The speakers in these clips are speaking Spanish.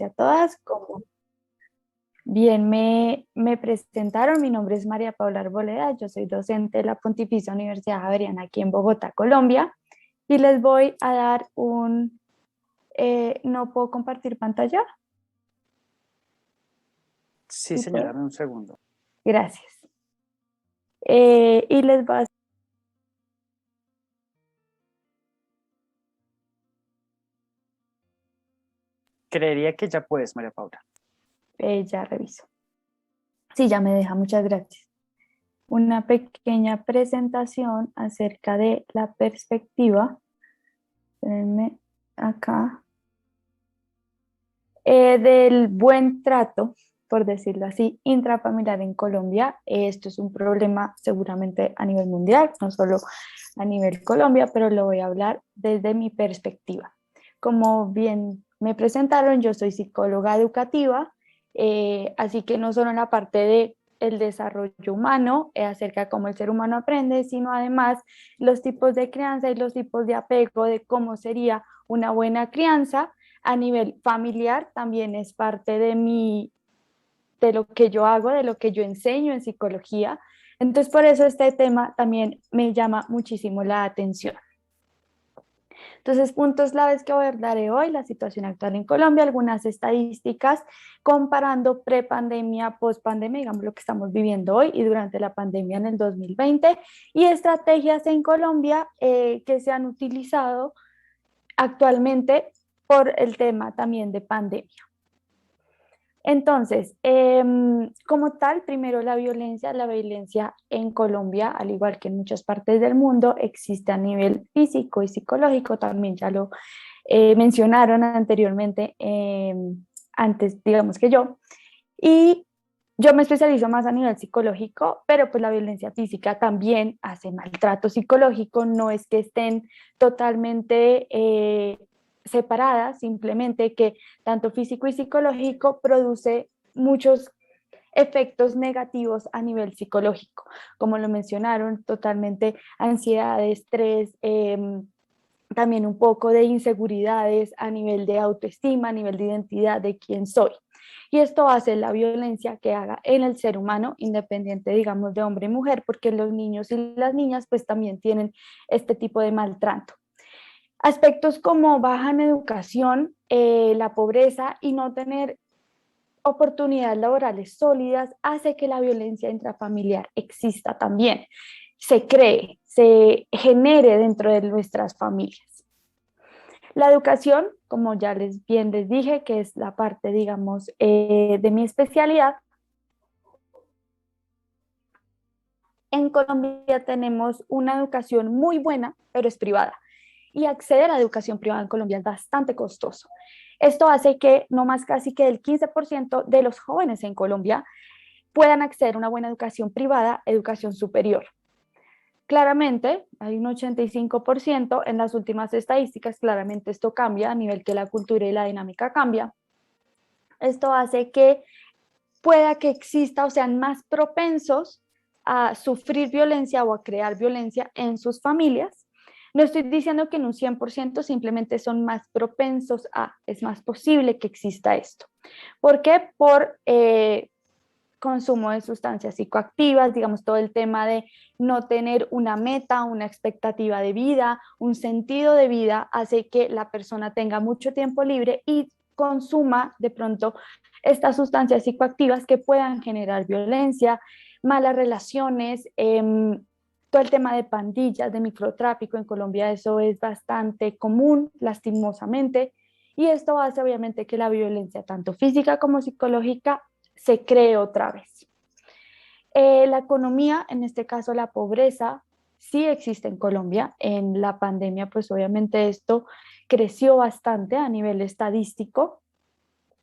a todas. Como bien me presentaron, mi nombre es María Paula Arboleda, yo soy docente de la Pontificia Universidad Javeriana aquí en Bogotá, Colombia, y les voy a dar ¿no puedo compartir pantalla? Sí, ¿Sí señora, puedo? dame un segundo. Gracias. Y les voy a... Creería que ya puedes, María Paula. ya reviso. Sí, ya me deja, muchas gracias. Una pequeña presentación acerca de la perspectiva. Espérenme acá. Del buen trato, por decirlo así, intrafamiliar en Colombia. Esto es un problema seguramente a nivel mundial, no solo a nivel Colombia, pero lo voy a hablar desde mi perspectiva. Como bien me presentaron, yo soy psicóloga educativa, así que no solo en la parte de el desarrollo humano, acerca de cómo el ser humano aprende, sino además los tipos de crianza y los tipos de apego, de cómo sería una buena crianza a nivel familiar. También es parte de lo que yo hago, de lo que yo enseño en psicología. Entonces, por eso este tema también me llama muchísimo la atención. Entonces, puntos claves que abordaré hoy: la situación actual en Colombia, algunas estadísticas comparando prepandemia, pospandemia, digamos lo que estamos viviendo hoy y durante la pandemia en el 2020, y estrategias en Colombia que se han utilizado actualmente por el tema también de pandemia. Entonces, como tal, primero la violencia en Colombia, al igual que en muchas partes del mundo, existe a nivel físico y psicológico, también ya lo mencionaron anteriormente, antes, digamos que yo, y yo me especializo más a nivel psicológico, pero pues la violencia física también hace maltrato psicológico, no es que estén totalmente separadas, simplemente que tanto físico y psicológico produce muchos efectos negativos a nivel psicológico, como lo mencionaron, totalmente ansiedad, estrés, también un poco de inseguridades a nivel de autoestima, a nivel de identidad de quién soy. Y esto hace la violencia que haga en el ser humano, independiente, digamos, de hombre y mujer, porque los niños y las niñas pues también tienen este tipo de maltrato. Aspectos como baja en educación, la pobreza y no tener oportunidades laborales sólidas hace que la violencia intrafamiliar exista también, se cree, se genere dentro de nuestras familias. La educación, como ya bien les dije, que es la parte, digamos, de mi especialidad. En Colombia tenemos una educación muy buena, pero es privada. Y acceder a la educación privada en Colombia es bastante costoso. Esto hace que no más casi que el 15% de los jóvenes en Colombia puedan acceder a una buena educación privada, educación superior. Claramente, hay un 85% en las últimas estadísticas, claramente esto cambia a nivel que la cultura y la dinámica cambia. Esto hace que pueda que exista o sean más propensos a sufrir violencia o a crear violencia en sus familias. No estoy diciendo que en un 100%, simplemente son más propensos a, es más posible que exista esto. ¿Por qué? Por consumo de sustancias psicoactivas, digamos, todo el tema de no tener una meta, una expectativa de vida, un sentido de vida, hace que la persona tenga mucho tiempo libre y consuma de pronto estas sustancias psicoactivas que puedan generar violencia, malas relaciones, todo el tema de pandillas, de microtráfico en Colombia, eso es bastante común, lastimosamente, y esto hace obviamente que la violencia, tanto física como psicológica, se cree otra vez. La economía, en este caso la pobreza, sí existe en Colombia. En la pandemia, pues obviamente esto creció bastante a nivel estadístico,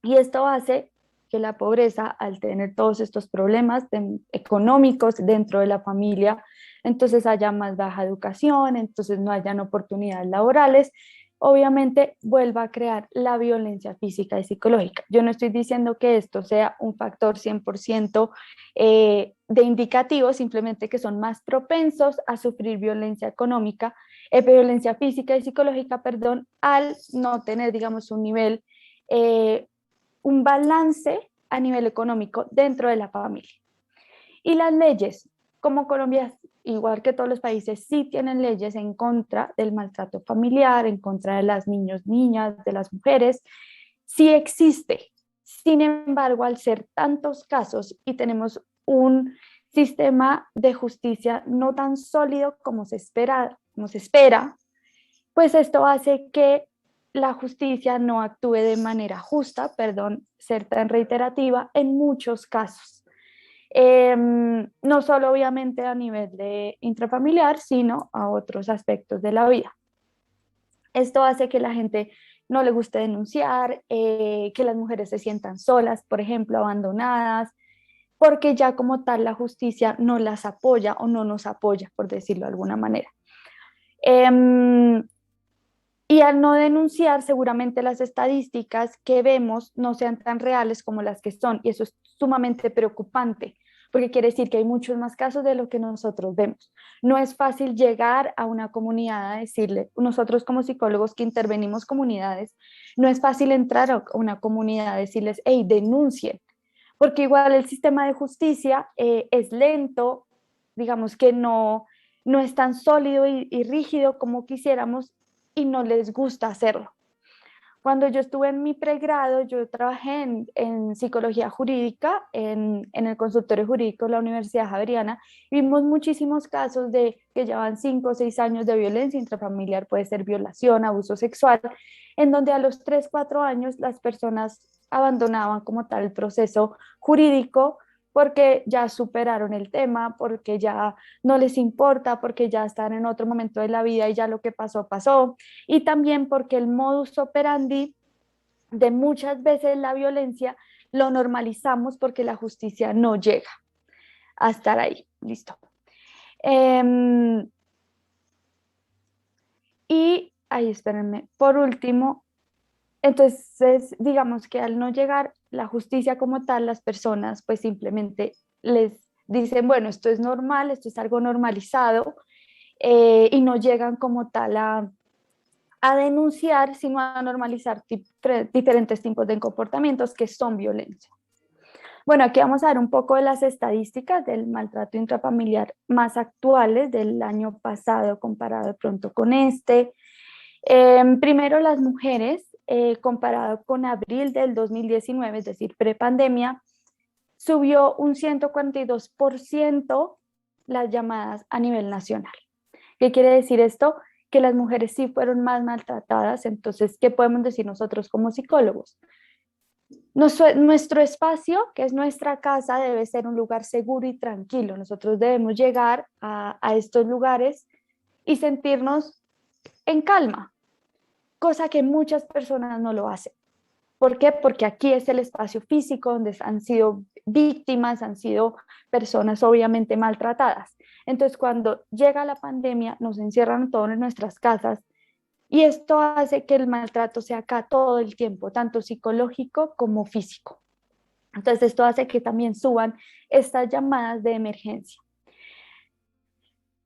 y esto hace que la pobreza, al tener todos estos problemas económicos dentro de la familia, entonces haya más baja educación, entonces no hayan oportunidades laborales, obviamente vuelva a crear la violencia física y psicológica. Yo no estoy diciendo que esto sea un factor 100% de indicativo, simplemente que son más propensos a sufrir violencia económica, violencia física y psicológica, perdón, al no tener, digamos, un nivel un balance a nivel económico dentro de la familia. Y las leyes, como Colombia, igual que todos los países, sí tienen leyes en contra del maltrato familiar, en contra de las niños, niñas, de las mujeres, sí existe. Sin embargo, al ser tantos casos y tenemos un sistema de justicia no tan sólido como se espera, pues esto hace que la justicia no actúe de manera justa, perdón, ser tan reiterativa en muchos casos. No solo obviamente a nivel de intrafamiliar, sino a otros aspectos de la vida. Esto hace que la gente no le guste denunciar, que las mujeres se sientan solas, por ejemplo, abandonadas, porque ya como tal la justicia no las apoya o no nos apoya, por decirlo de alguna manera. Y al no denunciar, seguramente las estadísticas que vemos no sean tan reales como las que son, y eso es sumamente preocupante, porque quiere decir que hay muchos más casos de lo que nosotros vemos. No es fácil llegar a una comunidad a decirle, nosotros como psicólogos que intervenimos comunidades, no es fácil entrar a una comunidad a decirles, hey, denuncien, porque igual el sistema de justicia es lento, digamos que no es tan sólido y rígido como quisiéramos y no les gusta hacerlo. Cuando yo estuve en mi pregrado, yo trabajé en psicología jurídica en el consultorio jurídico de la Universidad Javeriana. Vimos muchísimos casos de que llevan 5 o 6 años de violencia intrafamiliar, puede ser violación, abuso sexual, en donde a los 3 4 años las personas abandonaban como tal el proceso jurídico porque ya superaron el tema, porque ya no les importa, porque ya están en otro momento de la vida y ya lo que pasó, pasó. Y también porque el modus operandi de muchas veces la violencia lo normalizamos porque la justicia no llega a estar ahí. Listo. Y ahí, espérenme, por último, entonces digamos que al no llegar la justicia como tal, las personas pues simplemente les dicen, bueno, esto es normal, esto es algo normalizado, y no llegan como tal a denunciar, sino a normalizar diferentes tipos de comportamientos que son violencia. Bueno, aquí vamos a ver un poco de las estadísticas del maltrato intrafamiliar más actuales del año pasado comparado de pronto con este. Primero, las mujeres, comparado con abril del 2019, es decir, prepandemia, subió un 142% las llamadas a nivel nacional. ¿Qué quiere decir esto? Que las mujeres sí fueron más maltratadas. Entonces, ¿qué podemos decir nosotros como psicólogos? Nuestro espacio, que es nuestra casa, debe ser un lugar seguro y tranquilo. Nosotros debemos llegar a estos lugares y sentirnos en calma, cosa que muchas personas no lo hacen. ¿Por qué? Porque aquí es el espacio físico donde han sido víctimas, han sido personas obviamente maltratadas. Entonces, cuando llega la pandemia, nos encierran todos en nuestras casas y esto hace que el maltrato sea acá todo el tiempo, tanto psicológico como físico. Entonces, esto hace que también suban estas llamadas de emergencia.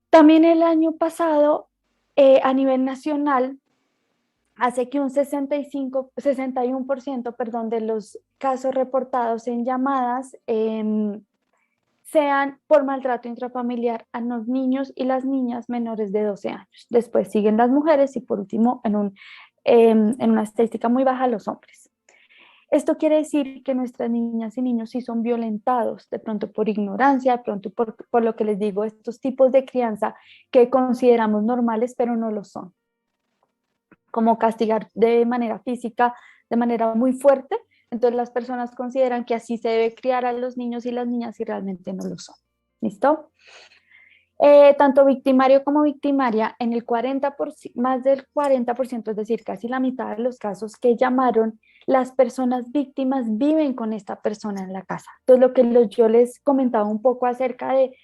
También el año pasado, a nivel nacional, hace que un 61%, perdón, de los casos reportados en llamadas sean por maltrato intrafamiliar a los niños y las niñas menores de 12 años. Después siguen las mujeres y por último, en una estadística muy baja, los hombres. Esto quiere decir que nuestras niñas y niños sí son violentados, de pronto por ignorancia, de pronto por lo que les digo, estos tipos de crianza que consideramos normales, pero no lo son, como castigar de manera física, de manera muy fuerte. Entonces las personas consideran que así se debe criar a los niños y las niñas y realmente no lo son. ¿Listo? Tanto victimario como victimaria, en el 40%, más del 40%, es decir, casi la mitad de los casos que llamaron, las personas víctimas viven con esta persona en la casa. Entonces, lo que yo les comentaba un poco acerca de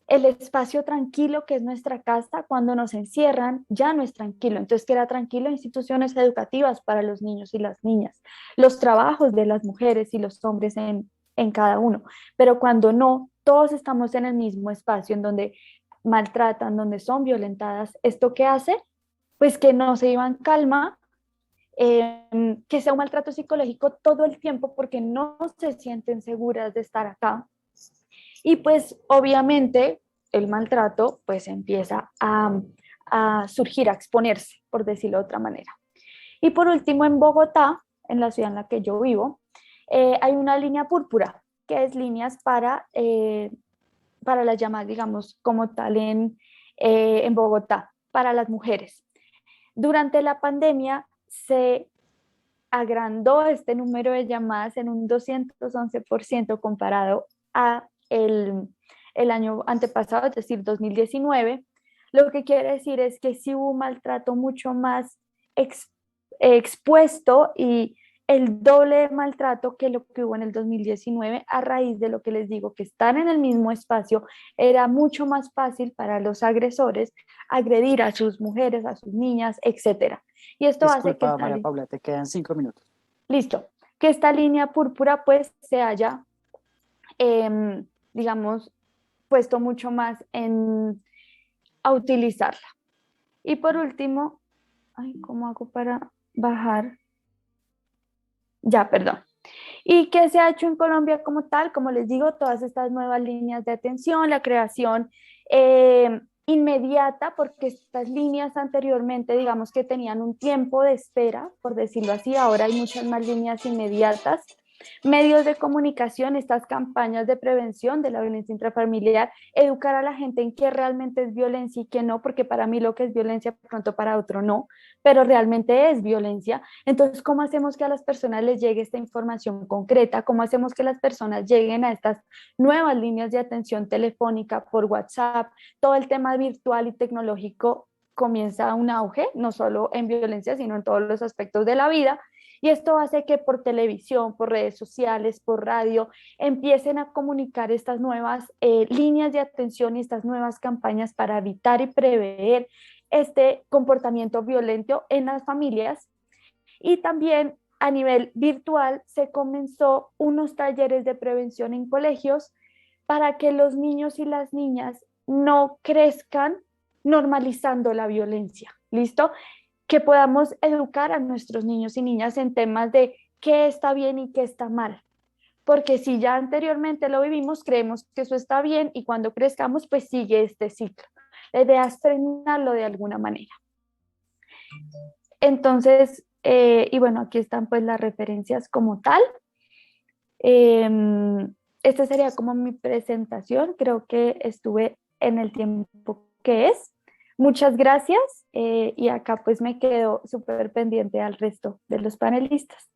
el espacio tranquilo que es nuestra casa, cuando nos encierran, ya no es tranquilo. Entonces, que era tranquilo, instituciones educativas para los niños y las niñas, los trabajos de las mujeres y los hombres en cada uno. Pero cuando no, todos estamos en el mismo espacio en donde maltratan, donde son violentadas, ¿esto qué hace? Pues que no se iban calma, que sea un maltrato psicológico todo el tiempo porque no se sienten seguras de estar acá. Y pues obviamente el maltrato pues empieza a surgir, a exponerse, por decirlo de otra manera. Y por último, en Bogotá, en la ciudad en la que yo vivo, hay una línea púrpura, que es líneas para las llamadas, digamos, como tal en Bogotá, para las mujeres. Durante la pandemia se agrandó este número de llamadas en un 211% comparado a el año antepasado, es decir, 2019. Lo que quiere decir es que sí hubo un maltrato mucho más expuesto y el doble de maltrato que lo que hubo en el 2019 a raíz de lo que les digo, que estar en el mismo espacio era mucho más fácil para los agresores agredir a sus mujeres, a sus niñas, etcétera. Y esto hace que Disculpa, María Paula, te quedan 5 minutos. listo, que esta línea púrpura pues se haya, digamos, puesto mucho más a utilizarla. Y por último, ay, ¿cómo hago para bajar? Ya, perdón. ¿Y qué se ha hecho en Colombia como tal? Como les digo, todas estas nuevas líneas de atención, la creación inmediata, porque estas líneas anteriormente, digamos que tenían un tiempo de espera, por decirlo así, ahora hay muchas más líneas inmediatas. Medios de comunicación, estas campañas de prevención de la violencia intrafamiliar, educar a la gente en qué realmente es violencia y qué no, porque para mí lo que es violencia, pronto para otro no, pero realmente es violencia. Entonces, ¿cómo hacemos que a las personas les llegue esta información concreta? ¿Cómo hacemos que las personas lleguen a estas nuevas líneas de atención telefónica por WhatsApp? Todo el tema virtual y tecnológico comienza un auge, no solo en violencia, sino en todos los aspectos de la vida. Y esto hace que por televisión, por redes sociales, por radio, empiecen a comunicar estas nuevas líneas de atención y estas nuevas campañas para evitar y prever este comportamiento violento en las familias. Y también a nivel virtual se comenzó unos talleres de prevención en colegios para que los niños y las niñas no crezcan normalizando la violencia. ¿Listo? Que podamos educar a nuestros niños y niñas en temas de qué está bien y qué está mal. Porque si ya anteriormente lo vivimos, creemos que eso está bien y cuando crezcamos, pues sigue este ciclo. La idea es frenarlo de alguna manera. Entonces, y bueno, aquí están pues las referencias como tal. Eh, Esta sería como mi presentación. Creo que estuve en el tiempo que es. Muchas gracias y acá pues me quedo súper pendiente al resto de los panelistas.